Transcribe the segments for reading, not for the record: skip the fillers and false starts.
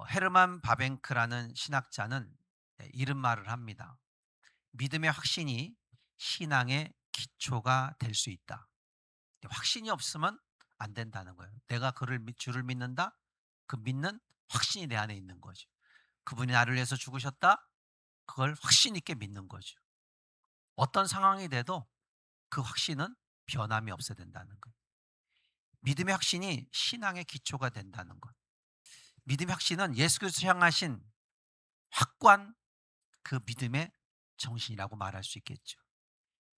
헤르만 바벤크라는 신학자는 이런 말을 합니다. 믿음의 확신이 신앙의 기초가 될 수 있다. 확신이 없으면 안 된다는 거예요. 내가 주를 믿는다? 그 믿는 확신이 내 안에 있는 거죠. 그분이 나를 위해서 죽으셨다? 그걸 확신 있게 믿는 거죠. 어떤 상황이 돼도 그 확신은 변함이 없어야 된다는 거예요. 믿음의 확신이 신앙의 기초가 된다는 것. 믿음의 확신은 예수 그리스도 향하신 확고한 그 믿음의 정신이라고 말할 수 있겠죠.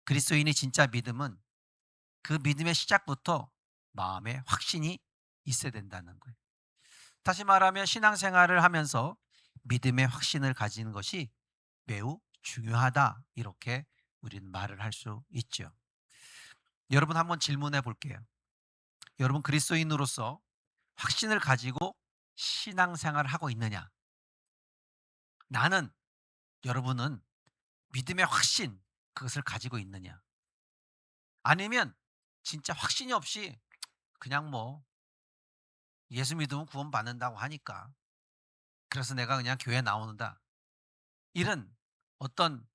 그리스도인의 진짜 믿음은 그 믿음의 시작부터 마음에 확신이 있어야 된다는 거예요. 다시 말하면 신앙생활을 하면서 믿음의 확신을 가지는 것이 매우 중요하다, 이렇게 우리는 말을 할 수 있죠. 여러분, 한번 질문해 볼게요. 여러분, 그리스도인으로서 확신을 가지고 신앙생활을 하고 있느냐? 여러분은 믿음의 확신, 그것을 가지고 있느냐? 아니면 진짜 확신이 없이 그냥 예수 믿으면 구원받는다고 하니까 그래서 내가 그냥 교회 나오는다, 이런 어떤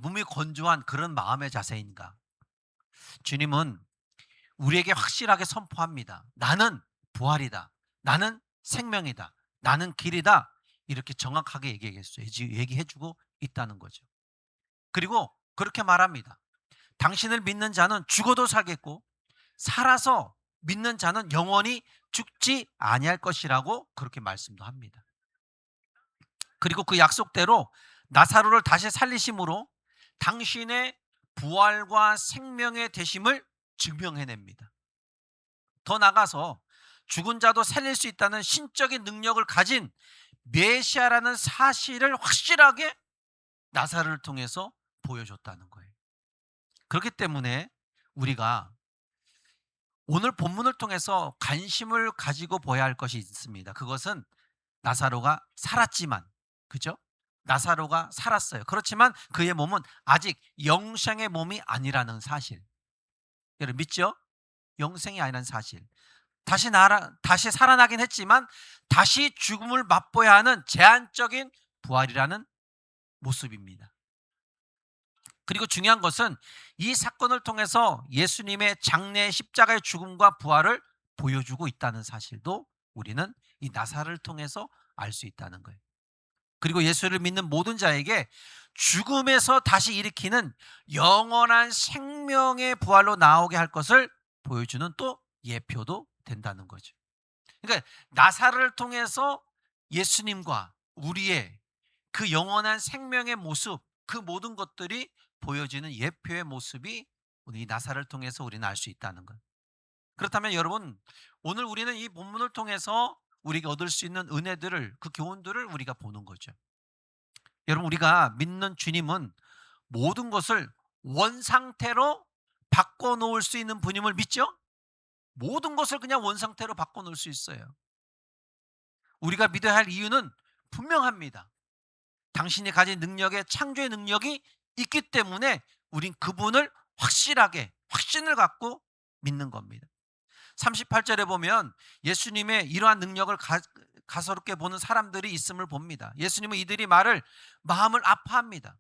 몸이 건조한 그런 마음의 자세인가? 주님은 우리에게 확실하게 선포합니다. 나는 부활이다. 나는 생명이다. 나는 길이다. 이렇게 정확하게 얘기해 주고 있다는 거죠. 그리고 그렇게 말합니다. 당신을 믿는 자는 죽어도 살겠고 살아서 믿는 자는 영원히 죽지 아니할 것이라고 그렇게 말씀도 합니다. 그리고 그 약속대로 나사로를 다시 살리심으로 당신의 부활과 생명의 되심을 증명해냅니다. 더 나아가서 죽은 자도 살릴 수 있다는 신적인 능력을 가진 메시아라는 사실을 확실하게 나사로를 통해서 보여줬다는 거예요. 그렇기 때문에 우리가 오늘 본문을 통해서 관심을 가지고 보아야 할 것이 있습니다. 그것은 나사로가 살았지만, 그죠? 나사로가 살았어요. 그렇지만 그의 몸은 아직 영생의 몸이 아니라는 사실. 여러분 믿죠? 영생이 아니라는 사실. 다시 살아나긴 했지만 다시 죽음을 맛보아야 하는 제한적인 부활이라는 모습입니다. 그리고 중요한 것은 이 사건을 통해서 예수님의 장래 십자가의 죽음과 부활을 보여주고 있다는 사실도 우리는 이 나사를 통해서 알 수 있다는 거예요. 그리고 예수를 믿는 모든 자에게 죽음에서 다시 일으키는 영원한 생명의 부활로 나오게 할 것을 보여주는 또 예표도 된다는 거죠. 그러니까 나사를 통해서 예수님과 우리의 그 영원한 생명의 모습, 그 모든 것들이 보여지는 예표의 모습이 우리 나사를 통해서 우리는 알 수 있다는 것. 그렇다면 여러분, 오늘 우리는 이 본문을 통해서 우리가 얻을 수 있는 은혜들을, 그 교훈들을 우리가 보는 거죠. 여러분, 우리가 믿는 주님은 모든 것을 원상태로 바꿔놓을 수 있는 분임을 믿죠? 모든 것을 그냥 원상태로 바꿔놓을 수 있어요. 우리가 믿어야 할 이유는 분명합니다. 당신이 가진 능력에 창조의 능력이 있기 때문에 우린 그분을 확실하게 확신을 갖고 믿는 겁니다. 38절에 보면 예수님의 이러한 능력을 가소롭게 보는 사람들이 있음을 봅니다. 예수님은 이들이 마음을 아파합니다.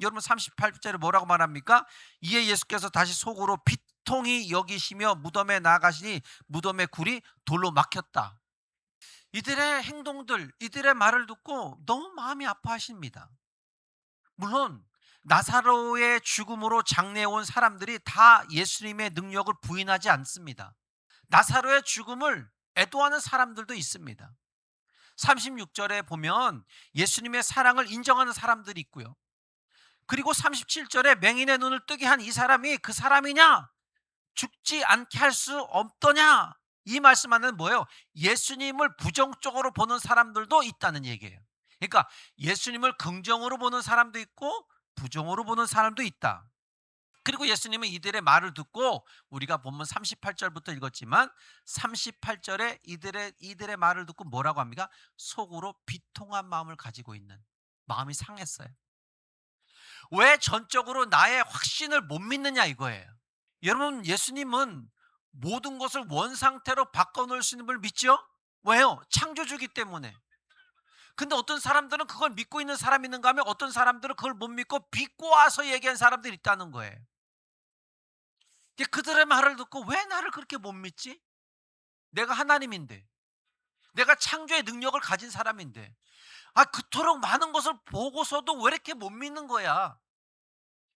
여러분, 38절에 뭐라고 말합니까? 이에 예수께서 다시 속으로 비통히 여기시며 무덤에 나아가시니 무덤의 굴이 돌로 막혔다. 이들의 행동들, 이들의 말을 듣고 너무 마음이 아파하십니다. 물론 나사로의 죽음으로 장례에 온 사람들이 다 예수님의 능력을 부인하지 않습니다. 나사로의 죽음을 애도하는 사람들도 있습니다. 36절에 보면 예수님의 사랑을 인정하는 사람들이 있고요. 그리고 37절에 맹인의 눈을 뜨게 한 이 사람이 그 사람이냐? 죽지 않게 할 수 없더냐? 이 말씀하는 뭐예요? 예수님을 부정적으로 보는 사람들도 있다는 얘기예요. 그러니까 예수님을 긍정으로 보는 사람도 있고 부정으로 보는 사람도 있다. 그리고 예수님은 이들의 말을 듣고, 우리가 본문 38절부터 읽었지만 38절에 이들의 말을 듣고 뭐라고 합니까? 속으로 비통한 마음을 가지고 있는, 마음이 상했어요. 왜 전적으로 나의 확신을 못 믿느냐 이거예요. 여러분, 예수님은 모든 것을 원상태로 바꿔놓을 수 있는 걸 믿죠? 왜요? 창조주기 때문에. 근데 어떤 사람들은 그걸 믿고 있는 사람이 있는가 하면 어떤 사람들은 그걸 못 믿고 비꼬 와서 얘기한 사람들이 있다는 거예요. 그들의 말을 듣고 왜 나를 그렇게 못 믿지? 내가 하나님인데, 내가 창조의 능력을 가진 사람인데, 그토록 많은 것을 보고서도 왜 이렇게 못 믿는 거야?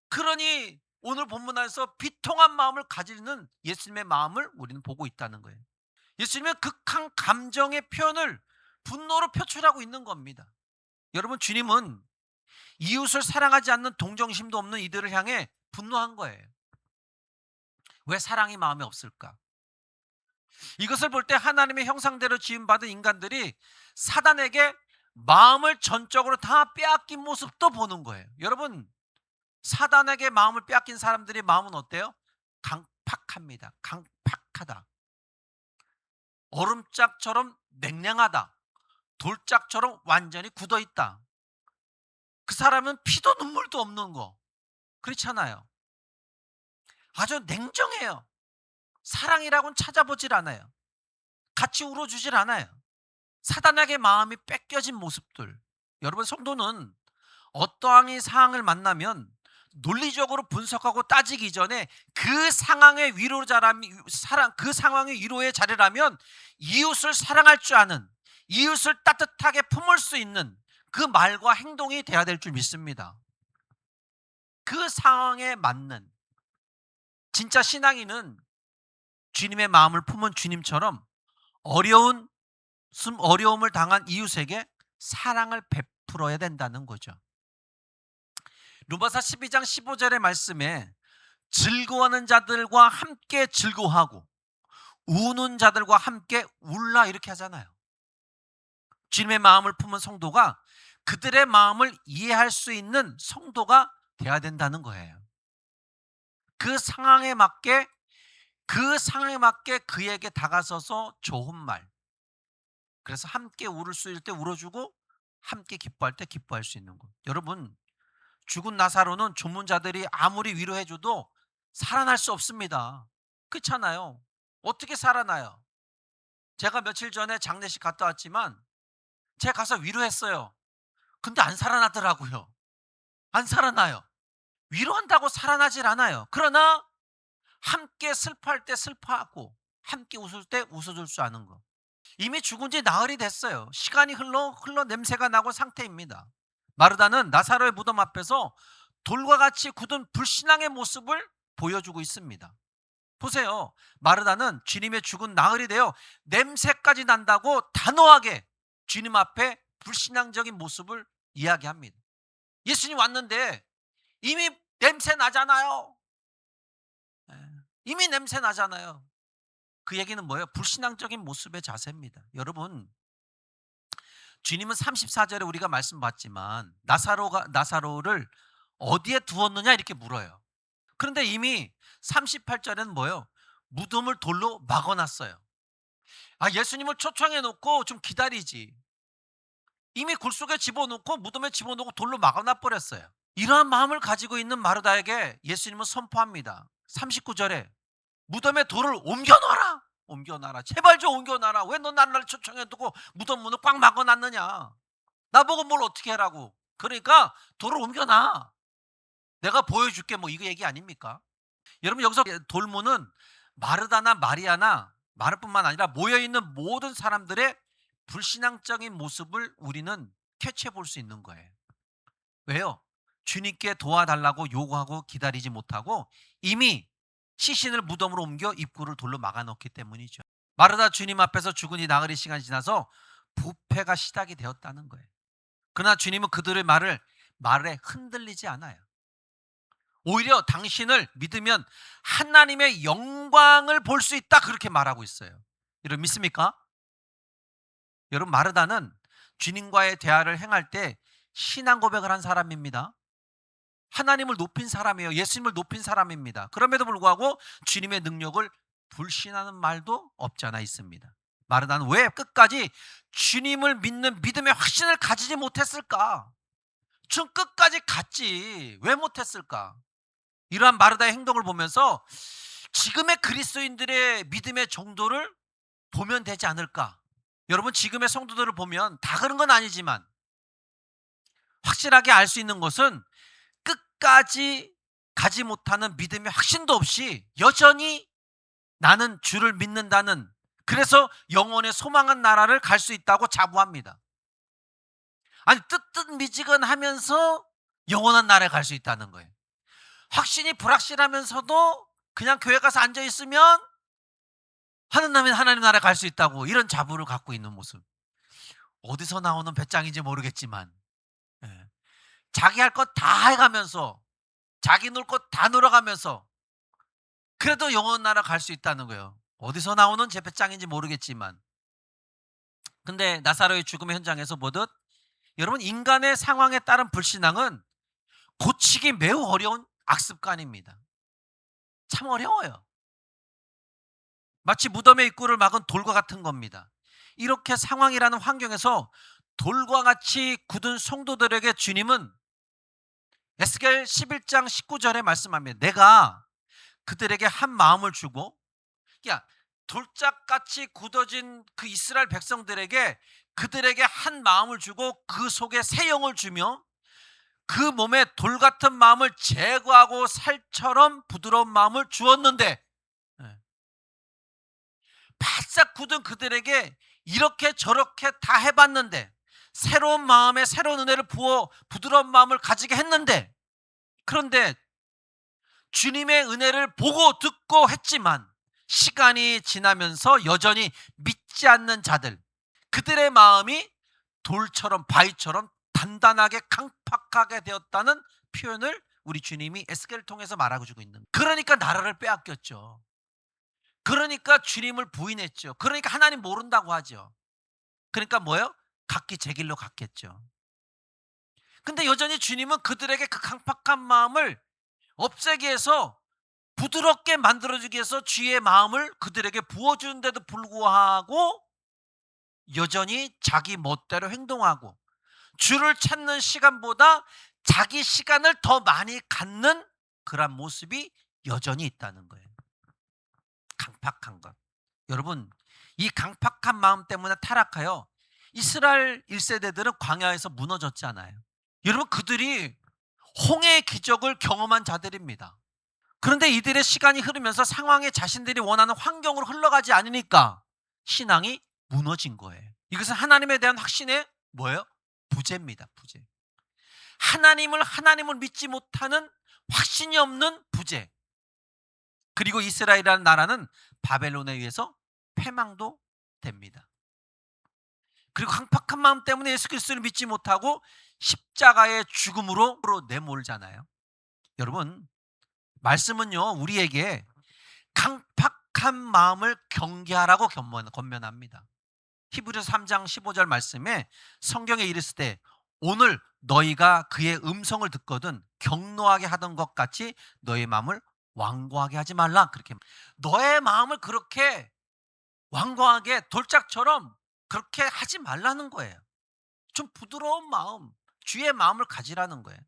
그러니 오늘 본문에서 비통한 마음을 가지는 예수님의 마음을 우리는 보고 있다는 거예요. 예수님은 극한 감정의 표현을 분노로 표출하고 있는 겁니다. 여러분, 주님은 이웃을 사랑하지 않는 동정심도 없는 이들을 향해 분노한 거예요. 왜 사랑이 마음에 없을까? 이것을 볼 때 하나님의 형상대로 지음받은 인간들이 사단에게 마음을 전적으로 다 빼앗긴 모습도 보는 거예요. 여러분, 사단에게 마음을 빼앗긴 사람들의 마음은 어때요? 강팍합니다. 강팍하다. 얼음짝처럼 냉랭하다. 돌짝처럼 완전히 굳어있다. 그 사람은 피도 눈물도 없는 거. 그렇잖아요. 아주 냉정해요. 사랑이라고는 찾아보질 않아요. 같이 울어주질 않아요. 사단에게 마음이 뺏겨진 모습들. 여러분, 성도는 어떠한 상황을 만나면 논리적으로 분석하고 따지기 전에 그 상황의 그 상황의 위로의 자리라면 이웃을 사랑할 줄 아는, 이웃을 따뜻하게 품을 수 있는 그 말과 행동이 돼야 될 줄 믿습니다. 그 상황에 맞는, 진짜 신앙인은 주님의 마음을 품은 주님처럼 어려움을 당한 이웃에게 사랑을 베풀어야 된다는 거죠. 로마서 12장 15절의 말씀에 즐거워하는 자들과 함께 즐거워하고 우는 자들과 함께 울라 이렇게 하잖아요. 주님의 마음을 품은 성도가 그들의 마음을 이해할 수 있는 성도가 돼야 된다는 거예요. 그 상황에 맞게 그에게 다가서서 좋은 말, 그래서 함께 울을 수 있을 때 울어주고 함께 기뻐할 때 기뻐할 수 있는 것. 여러분, 죽은 나사로는 조문자들이 아무리 위로해줘도 살아날 수 없습니다. 그렇잖아요. 어떻게 살아나요? 제가 며칠 전에 장례식 갔다 왔지만 제가 가서 위로했어요. 근데 안 살아나더라고요. 안 살아나요. 위로한다고 살아나질 않아요. 그러나 함께 슬퍼할 때 슬퍼하고 함께 웃을 때 웃어줄 줄 아는 거. 이미 죽은 지 나흘이 됐어요. 시간이 흘러 냄새가 나고 상태입니다. 마르다는 나사로의 무덤 앞에서 돌과 같이 굳은 불신앙의 모습을 보여주고 있습니다. 보세요. 마르다는 주님의 죽은 나흘이 되어 냄새까지 난다고 단호하게 주님 앞에 불신앙적인 모습을 이야기합니다. 예수님 왔는데 이미 냄새 나잖아요. 이미 냄새 나잖아요. 그 얘기는 뭐예요? 불신앙적인 모습의 자세입니다. 여러분, 주님은 34절에 우리가 말씀 봤지만 나사로를 어디에 두었느냐 이렇게 물어요. 그런데 이미 38절에는 뭐예요? 무덤을 돌로 막아놨어요. 예수님을 초청해 놓고 좀 기다리지. 이미 굴 속에 집어넣고 무덤에 집어넣고 돌로 막아놔 버렸어요. 이러한 마음을 가지고 있는 마르다에게 예수님은 선포합니다. 39절에 무덤에 돌을 옮겨놔라. 제발 좀 옮겨놔라. 왜 너 나를 초청해 두고 무덤 문을 꽉 막아놨느냐. 나보고 뭘 어떻게 하라고. 그러니까 돌을 옮겨놔. 내가 보여줄게. 뭐 이거 얘기 아닙니까? 여러분, 여기서 돌문은 마르다나 마리아나 마르뿐만 아니라 모여있는 모든 사람들의 불신앙적인 모습을 우리는 캐치해 볼 수 있는 거예요. 왜요? 주님께 도와달라고 요구하고 기다리지 못하고 이미 시신을 무덤으로 옮겨 입구를 돌로 막아놓기 때문이죠. 마르다 주님 앞에서 죽은 이 나흘의 시간이 지나서 부패가 시작이 되었다는 거예요. 그러나 주님은 그들의 말에 흔들리지 않아요. 오히려 당신을 믿으면 하나님의 영광을 볼 수 있다 그렇게 말하고 있어요. 여러분 믿습니까? 여러분, 마르다는 주님과의 대화를 행할 때 신앙 고백을 한 사람입니다. 하나님을 높인 사람이에요. 예수님을 높인 사람입니다. 그럼에도 불구하고 주님의 능력을 불신하는 말도 없지 않아 있습니다. 마르다는 왜 끝까지 주님을 믿는 믿음의 확신을 가지지 못했을까? 전 끝까지 갔지 왜 못했을까? 이러한 마르다의 행동을 보면서 지금의 그리스도인들의 믿음의 정도를 보면 되지 않을까? 여러분, 지금의 성도들을 보면 다 그런 건 아니지만 확실하게 알 수 있는 것은 끝까지 가지 못하는 믿음의 확신도 없이 여전히 나는 주를 믿는다는, 그래서 영혼의 소망한 나라를 갈 수 있다고 자부합니다. 아니 뜨뜻미지근하면서 영원한 나라에 갈 수 있다는 거예요. 확신이 불확실하면서도 그냥 교회 가서 앉아 있으면 하나님 나라에 갈 수 있다고, 이런 자부를 갖고 있는 모습. 어디서 나오는 배짱인지 모르겠지만, 예. 자기 할 것 다 해가면서, 자기 놀 것 다 놀아가면서 그래도 영원 나라 갈 수 있다는 거예요. 어디서 나오는 제 배짱인지 모르겠지만. 근데 나사로의 죽음의 현장에서 보듯, 여러분, 인간의 상황에 따른 불신앙은 고치기 매우 어려운 악습관입니다. 참 어려워요. 마치 무덤의 입구를 막은 돌과 같은 겁니다. 이렇게 상황이라는 환경에서 돌과 같이 굳은 성도들에게 주님은 에스겔 11장 19절에 말씀합니다. 내가 그들에게 한 마음을 주고, 야, 돌짝같이 굳어진 그 이스라엘 백성들에게, 그들에게 한 마음을 주고 그 속에 새 영을 주며 그 몸에 돌 같은 마음을 제거하고 살처럼 부드러운 마음을 주었는데, 예, 바싹 굳은 그들에게 이렇게 저렇게 다 해봤는데, 새로운 마음에 새로운 은혜를 부어 부드러운 마음을 가지게 했는데, 그런데 주님의 은혜를 보고 듣고 했지만 시간이 지나면서 여전히 믿지 않는 자들, 그들의 마음이 돌처럼 바위처럼 단단하게 강팍하게 되었다는 표현을 우리 주님이 에스겔을 통해서 말하고 주고 있는 거예요. 그러니까 나라를 빼앗겼죠. 그러니까 주님을 부인했죠. 그러니까 하나님 모른다고 하죠. 그러니까 뭐예요? 각기 제 길로 갔겠죠. 근데 여전히 주님은 그들에게 그 강팍한 마음을 없애기 위해서, 부드럽게 만들어주기 위해서 주의 마음을 그들에게 부어주는데도 불구하고 여전히 자기 멋대로 행동하고 주를 찾는 시간보다 자기 시간을 더 많이 갖는 그런 모습이 여전히 있다는 거예요. 강팍한 것. 여러분, 이 강팍한 마음 때문에 타락하여 이스라엘 1세대들은 광야에서 무너졌잖아요. 여러분, 그들이 홍해의 기적을 경험한 자들입니다. 그런데 이들의 시간이 흐르면서 상황이 자신들이 원하는 환경으로 흘러가지 않으니까 신앙이 무너진 거예요. 이것은 하나님에 대한 확신의 뭐예요? 부재입니다. 부재. 하나님을 믿지 못하는 확신이 없는 부재. 그리고 이스라엘이라는 나라는 바벨론에 의해서 패망도 됩니다. 그리고 강팍한 마음 때문에 예수 그리스도를 믿지 못하고 십자가의 죽음으로 내몰잖아요. 여러분, 말씀은요, 우리에게 강팍한 마음을 경계하라고 권면합니다. 히브리서 3장 15절 말씀에 성경에 이르시되 오늘 너희가 그의 음성을 듣거든 경노하게 하던 것 같이 너의 마음을 완고하게 하지 말라. 그렇게 너의 마음을 그렇게 완고하게 돌짝처럼 그렇게 하지 말라는 거예요. 좀 부드러운 마음, 주의 마음을 가지라는 거예요.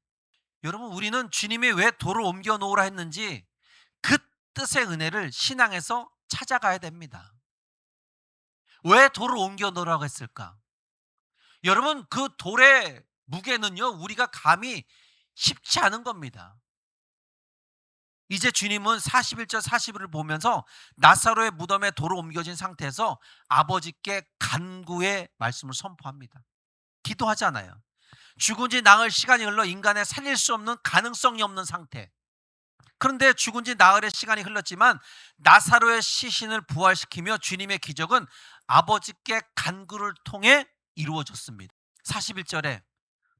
여러분, 우리는 주님이 왜 돌을 옮겨 놓으라 했는지 그 뜻의 은혜를 신앙에서 찾아가야 됩니다. 왜 돌을 옮겨 놓으라고 했을까? 여러분, 그 돌의 무게는요, 우리가 감히 쉽지 않은 겁니다. 이제 주님은 41절 42를 보면서 나사로의 무덤에 돌을 옮겨진 상태에서 아버지께 간구의 말씀을 선포합니다. 기도하잖아요. 죽은 지 나흘 시간이 흘러 인간의 살릴 수 없는 가능성이 없는 상태. 그런데 죽은 지 나흘의 시간이 흘렀지만 나사로의 시신을 부활시키며 주님의 기적은 아버지께 간구를 통해 이루어졌습니다. 41절에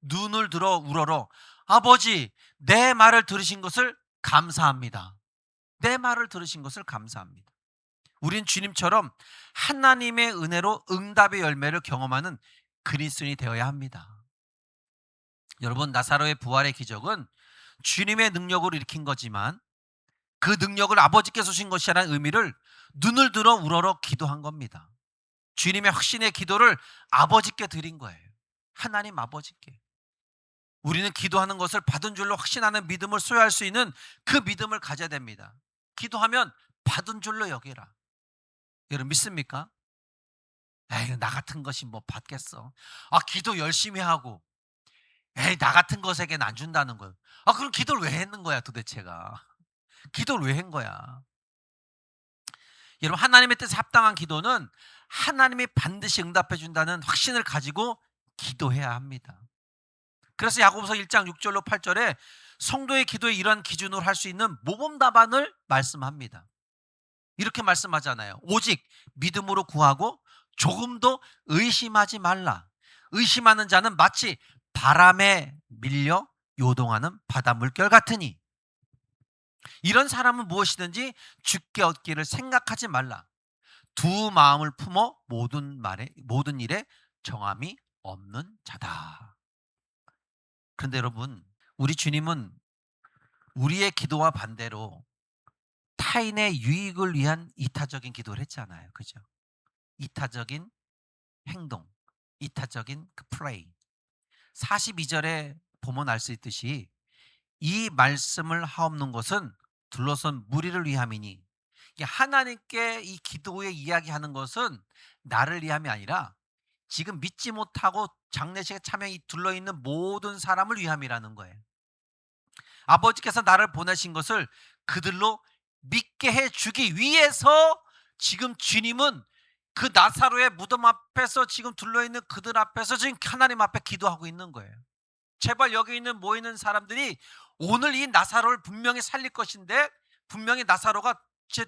눈을 들어 우러러 아버지, 내 말을 들으신 것을 감사합니다. 내 말을 들으신 것을 감사합니다. 우린 주님처럼 하나님의 은혜로 응답의 열매를 경험하는 그리스도인이 되어야 합니다. 여러분, 나사로의 부활의 기적은 주님의 능력으로 일으킨 거지만 그 능력을 아버지께서 주신 것이라는 의미를 눈을 들어 우러러 기도한 겁니다. 주님의 확신의 기도를 아버지께 드린 거예요. 하나님 아버지께. 우리는 기도하는 것을 받은 줄로 확신하는 믿음을 소유할 수 있는 그 믿음을 가져야 됩니다. 기도하면 받은 줄로 여기라. 여러분 믿습니까? 에이, 나 같은 것이 뭐 받겠어. 기도 열심히 하고 에이, 나 같은 것에게는 안 준다는 거예요. 아, 그럼 기도를 왜 했는 거야 도대체가? 기도를 왜 한 거야? 여러분, 하나님의 뜻에 합당한 기도는 하나님이 반드시 응답해 준다는 확신을 가지고 기도해야 합니다. 그래서 야고보서 1장 6절로 8절에 성도의 기도에 이러한 기준으로 할 수 있는 모범 답안을 말씀합니다. 이렇게 말씀하잖아요. 오직 믿음으로 구하고 조금도 의심하지 말라. 의심하는 자는 마치 바람에 밀려 요동하는 바다 물결 같으니, 이런 사람은 무엇이든지 주께 얻기를 생각하지 말라. 두 마음을 품어 모든 일에 정함이 없는 자다. 그런데 여러분, 우리 주님은 우리의 기도와 반대로 타인의 유익을 위한 이타적인 기도를 했잖아요. 그죠? 이타적인 행동, 이타적인 그 플레이. 42절에 보면 알 수 있듯이 이 말씀을 하옵는 것은 둘러선 무리를 위함이니, 이게 하나님께 이 기도에 이야기하는 것은 나를 위함이 아니라 지금 믿지 못하고 장례식에 참여에 둘러있는 모든 사람을 위함이라는 거예요. 아버지께서 나를 보내신 것을 그들로 믿게 해주기 위해서 지금 주님은 그 나사로의 무덤 앞에서 지금 둘러있는 그들 앞에서 지금 하나님 앞에 기도하고 있는 거예요. 제발 여기 있는 모이는 사람들이 오늘 이 나사로를 분명히 살릴 것인데, 분명히 나사로가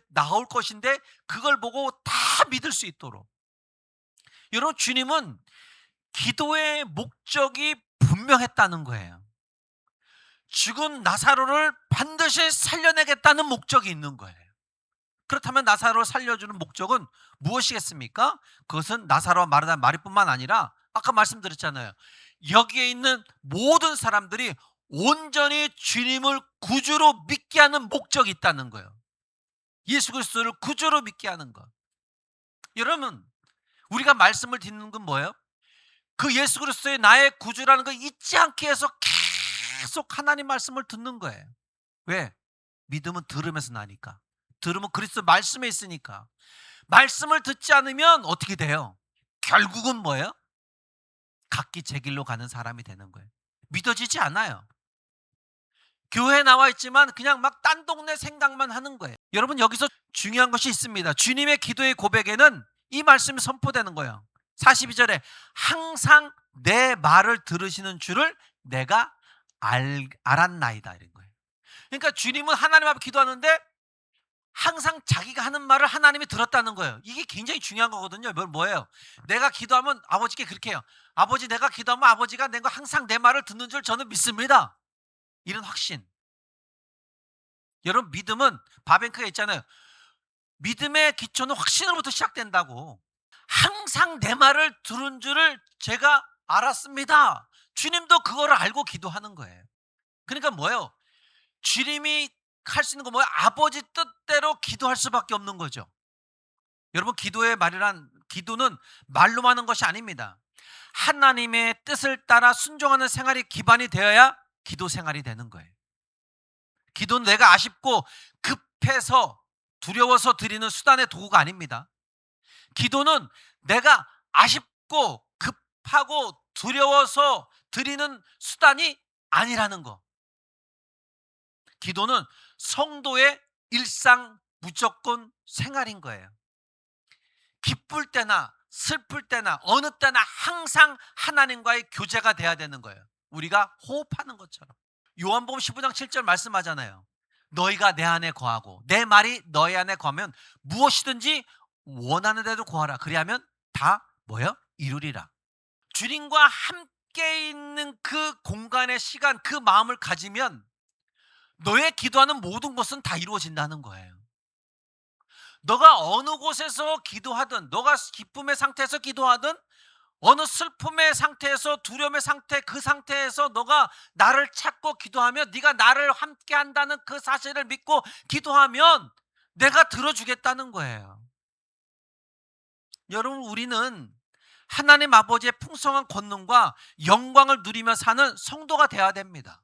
나올 것인데, 그걸 보고 다 믿을 수 있도록. 여러분, 주님은 기도의 목적이 분명했다는 거예요. 죽은 나사로를 반드시 살려내겠다는 목적이 있는 거예요. 그렇다면 나사로를 살려주는 목적은 무엇이겠습니까? 그것은 나사로와 마르다 마리뿐만 아니라 아까 말씀드렸잖아요. 여기에 있는 모든 사람들이 온전히 주님을 구주로 믿게 하는 목적이 있다는 거예요. 예수 그리스도를 구주로 믿게 하는 것. 여러분, 우리가 말씀을 듣는 건 뭐예요? 그 예수 그리스도의 나의 구주라는 걸 잊지 않게 해서 계속 하나님 말씀을 듣는 거예요. 왜? 믿음은 들으면서 나니까. 들으면 그리스도 말씀에 있으니까. 말씀을 듣지 않으면 어떻게 돼요? 결국은 뭐예요? 각기 제 길로 가는 사람이 되는 거예요. 믿어지지 않아요. 교회에 나와 있지만 그냥 막 딴 동네 생각만 하는 거예요. 여러분, 여기서 중요한 것이 있습니다. 주님의 기도의 고백에는 이 말씀이 선포되는 거예요. 42절에 항상 내 말을 들으시는 줄을 내가 알았나이다, 이런 거예요. 그러니까 주님은 하나님 앞에 기도하는데 항상 자기가 하는 말을 하나님이 들었다는 거예요. 이게 굉장히 중요한 거거든요. 뭐예요? 내가 기도하면 아버지께 그렇게 해요. 아버지, 내가 기도하면 아버지가 내가 항상 내 말을 듣는 줄 저는 믿습니다. 이런 확신. 여러분, 믿음은 바벤크가 있잖아요. 믿음의 기초는 확신으로부터 시작된다고. 항상 내 말을 들은 줄을 제가 알았습니다. 주님도 그거를 알고 기도하는 거예요. 그러니까 뭐예요? 주님이 할 수 있는 거 뭐예요? 아버지 뜻대로 기도할 수밖에 없는 거죠. 여러분, 기도는 말로만 하는 것이 아닙니다. 하나님의 뜻을 따라 순종하는 생활이 기반이 되어야 기도 생활이 되는 거예요. 기도는 내가 아쉽고 급해서 두려워서 드리는 수단의 도구가 아닙니다. 기도는 내가 아쉽고 급하고 두려워서 드리는 수단이 아니라는 거. 기도는 성도의 일상 무조건 생활인 거예요. 기쁠 때나 슬플 때나 어느 때나 항상 하나님과의 교제가 돼야 되는 거예요. 우리가 호흡하는 것처럼. 요한복음 15장 7절 말씀하잖아요. 너희가 내 안에 거하고 내 말이 너희 안에 거하면 무엇이든지 원하는 대로 구하라. 그리하면 다 뭐예요? 이루리라. 주님과 함께 있는 그 공간의 시간, 그 마음을 가지면 너의 기도하는 모든 것은 다 이루어진다는 거예요. 너가 어느 곳에서 기도하든, 너가 기쁨의 상태에서 기도하든, 어느 슬픔의 상태에서, 두려움의 상태, 그 상태에서 너가 나를 찾고 기도하며 네가 나를 함께 한다는 그 사실을 믿고 기도하면 내가 들어주겠다는 거예요. 여러분, 우리는 하나님 아버지의 풍성한 권능과 영광을 누리며 사는 성도가 되어야 됩니다.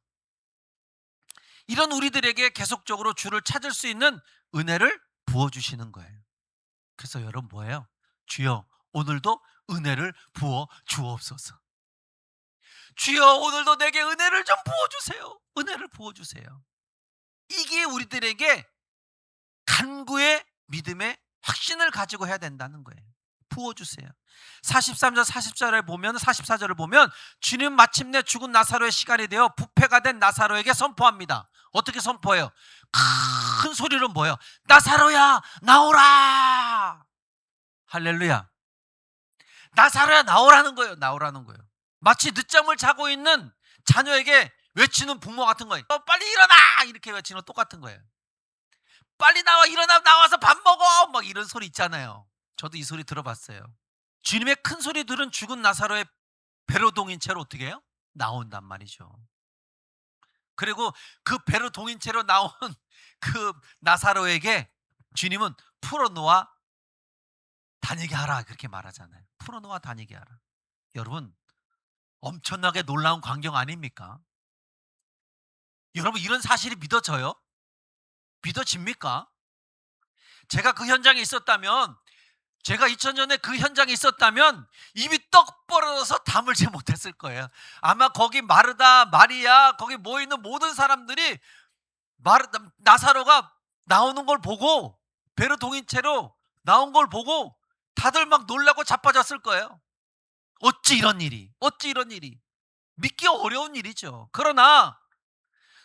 이런 우리들에게 계속적으로 주를 찾을 수 있는 은혜를 부어주시는 거예요. 그래서 여러분, 뭐예요? 주여, 오늘도 은혜를 부어 주옵소서. 주여 오늘도 내게 은혜를 좀 부어주세요. 은혜를 부어주세요. 이게 우리들에게 간구의 믿음의 확신을 가지고 해야 된다는 거예요. 부어주세요. 43절 40절을 보면 44절을 보면 주님 마침내 죽은 나사로의 시간이 되어 부패가 된 나사로에게 선포합니다. 어떻게 선포해요? 큰 소리로 뭐예요? 나사로야 나오라. 할렐루야. 나사로야 나오라는 거예요. 나오라는 거예요. 마치 늦잠을 자고 있는 자녀에게 외치는 부모 같은 거예요. 빨리 일어나 이렇게 외치는 똑같은 거예요. 빨리 나와 일어나 나와서 밥 먹어 막 이런 소리 있잖아요. 저도 이 소리 들어봤어요. 주님의 큰 소리 들은 죽은 나사로의 배로 동인 채로 어떻게 해요? 나온단 말이죠. 그리고 그 배로 동인 채로 나온 그 나사로에게 주님은 풀어놓아 다니게 하라 그렇게 말하잖아요. 풀어놓아 다니게 하라. 여러분 엄청나게 놀라운 광경 아닙니까? 여러분 이런 사실이 믿어져요? 믿어집니까? 제가 그 현장에 있었다면 제가 2000년에 그 현장에 있었다면 입이 떡 벌어져서 다물지 못했을 거예요. 아마 거기 마르다, 마리아, 거기 모여있는 모든 사람들이 나사로가 나오는 걸 보고 배로 동인 채로 나온 걸 보고 다들 막 놀라고 자빠졌을 거예요. 어찌 이런 일이 믿기 어려운 일이죠. 그러나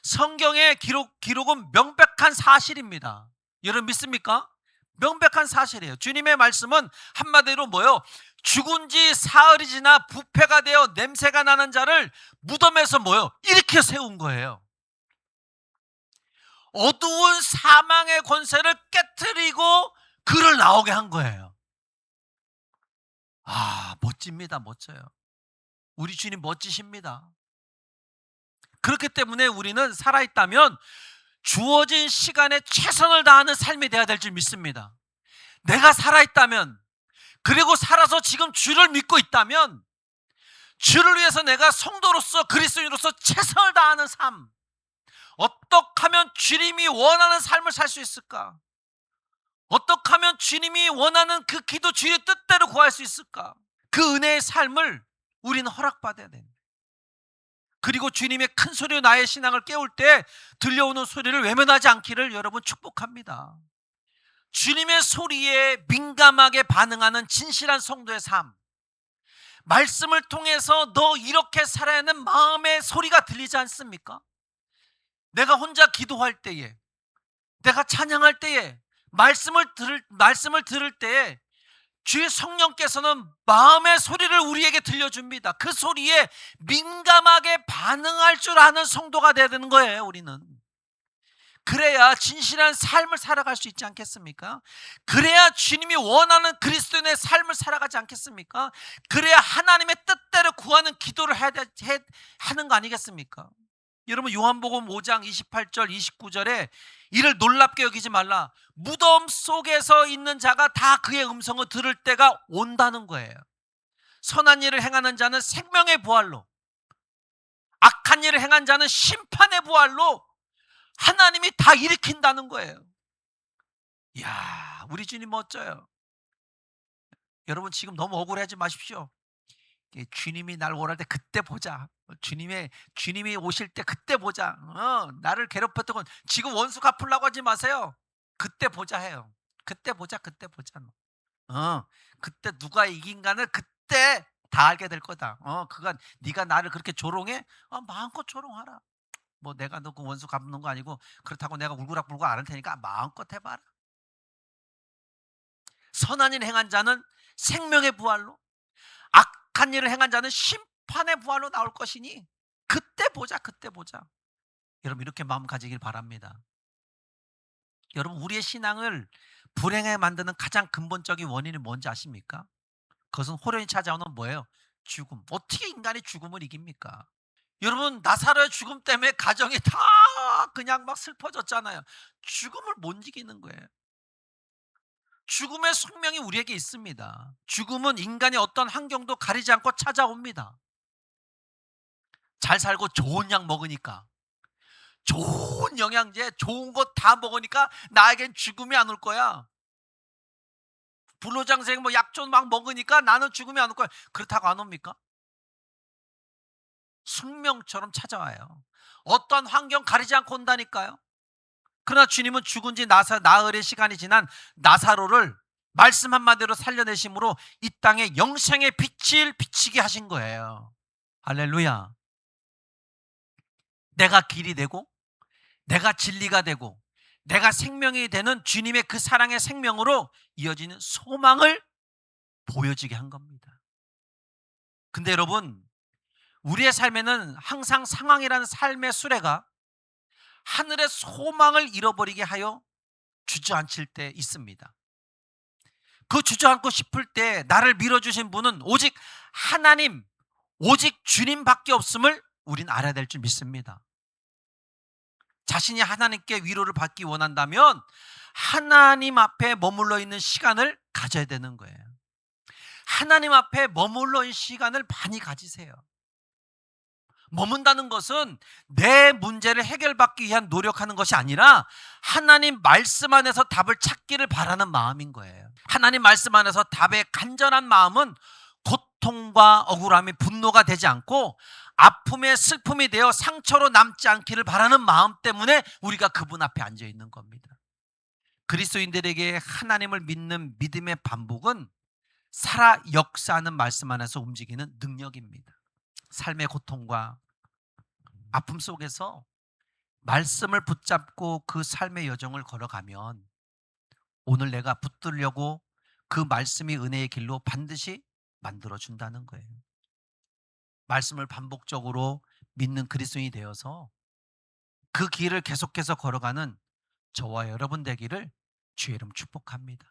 성경의 기록은 명백한 사실입니다. 여러분 믿습니까? 명백한 사실이에요. 주님의 말씀은 한마디로 뭐요? 죽은 지 사흘이 지나 부패가 되어 냄새가 나는 자를 무덤에서 뭐요? 일으켜 세운 거예요. 어두운 사망의 권세를 깨트리고 그를 나오게 한 거예요. 아, 멋집니다. 멋져요. 우리 주님 멋지십니다. 그렇기 때문에 우리는 살아있다면 주어진 시간에 최선을 다하는 삶이 되어야 될 줄 믿습니다. 내가 살아있다면, 그리고 살아서 지금 주를 믿고 있다면 주를 위해서 내가 성도로서 그리스도인으로서 최선을 다하는 삶, 어떻게 하면 주님이 원하는 삶을 살 수 있을까? 어떻게 하면 주님이 원하는 그 기도 주의 뜻대로 구할 수 있을까? 그 은혜의 삶을 우리는 허락받아야 됩니다. 그리고 주님의 큰 소리로 나의 신앙을 깨울 때 들려오는 소리를 외면하지 않기를 여러분 축복합니다. 주님의 소리에 민감하게 반응하는 진실한 성도의 삶, 말씀을 통해서 너 이렇게 살아야 하는 마음의 소리가 들리지 않습니까? 내가 혼자 기도할 때에, 내가 찬양할 때에, 말씀을 들을 때에 주의 성령께서는 마음의 소리를 우리에게 들려줍니다. 그 소리에 민감하게 반응할 줄 아는 성도가 되야 되는 거예요. 우리는 그래야 진실한 삶을 살아갈 수 있지 않겠습니까? 그래야 주님이 원하는 그리스도인의 삶을 살아가지 않겠습니까? 그래야 하나님의 뜻대로 구하는 기도를 하는 거 아니겠습니까? 여러분 요한복음 5장 28절 29절에 이를 놀랍게 여기지 말라. 무덤 속에서 있는 자가 다 그의 음성을 들을 때가 온다는 거예요. 선한 일을 행하는 자는 생명의 부활로, 악한 일을 행한 자는 심판의 부활로 하나님이 다 일으킨다는 거예요. 이야, 우리 주님 멋져요. 여러분 지금 너무 억울해하지 마십시오. 주님이 날 원할 때 그때 보자. 주님이 오실 때 그때 보자. 나를 괴롭혔던 건 지금 원수 갚으려고 하지 마세요. 그때 보자 해요. 그때 보자. 그때 누가 이긴가는 그때 다 알게 될 거다. 그간 네가 나를 그렇게 조롱해? 마음껏 조롱하라. 뭐 내가 너 그 원수 갚는 거 아니고 그렇다고 내가 울고락불고 안 할 테니까 마음껏 해봐라. 선한 일 행한 자는 생명의 부활로, 악한 일을 행한 자는 심판의 부활로 나올 것이니 그때 보자. 여러분 이렇게 마음 가지길 바랍니다. 여러분 우리의 신앙을 불행하게 만드는 가장 근본적인 원인이 뭔지 아십니까? 그것은 호련히 찾아오는 뭐예요? 죽음. 어떻게 인간이 죽음을 이깁니까? 여러분 나사로의 죽음 때문에 가정이 다 그냥 막 슬퍼졌잖아요. 죽음을 못 이기는 거예요. 죽음의 숙명이 우리에게 있습니다. 죽음은 인간의 어떤 환경도 가리지 않고 찾아옵니다. 잘 살고 좋은 약 먹으니까, 좋은 영양제, 좋은 거 다 먹으니까 나에겐 죽음이 안 올 거야. 불로장생 뭐 약초 막 먹으니까 나는 죽음이 안 올 거야. 그렇다고 안 옵니까? 숙명처럼 찾아와요. 어떤 환경 가리지 않고 온다니까요. 그러나 주님은 죽은 지 나흘의 시간이 지난 나사로를 말씀 한마디로 살려내심으로 이 땅에 영생의 빛을 비치게 하신 거예요. 할렐루야. 내가 길이 되고 내가 진리가 되고 내가 생명이 되는 주님의 그 사랑의 생명으로 이어지는 소망을 보여지게 한 겁니다. 근데 여러분, 우리의 삶에는 항상 상황이라는 삶의 수레가 하늘의 소망을 잃어버리게 하여 주저앉힐 때 있습니다. 그 주저앉고 싶을 때 나를 밀어주신 분은 오직 하나님, 오직 주님밖에 없음을 우린 알아야 될 줄 믿습니다. 자신이 하나님께 위로를 받기 원한다면 하나님 앞에 머물러 있는 시간을 가져야 되는 거예요. 하나님 앞에 머물러 있는 시간을 많이 가지세요. 머문다는 것은 내 문제를 해결받기 위한 노력하는 것이 아니라 하나님 말씀 안에서 답을 찾기를 바라는 마음인 거예요. 하나님 말씀 안에서 답의 간절한 마음은 고통과 억울함이 분노가 되지 않고 아픔의 슬픔이 되어 상처로 남지 않기를 바라는 마음 때문에 우리가 그분 앞에 앉아 있는 겁니다. 그리스도인들에게 하나님을 믿는 믿음의 반복은 살아 역사하는 말씀 안에서 움직이는 능력입니다. 삶의 고통과 아픔 속에서 말씀을 붙잡고 그 삶의 여정을 걸어가면 오늘 내가 붙들려고 그 말씀이 은혜의 길로 반드시 만들어준다는 거예요. 말씀을 반복적으로 믿는 그리스도인이 되어서 그 길을 계속해서 걸어가는 저와 여러분 되기를 주의 이름 축복합니다.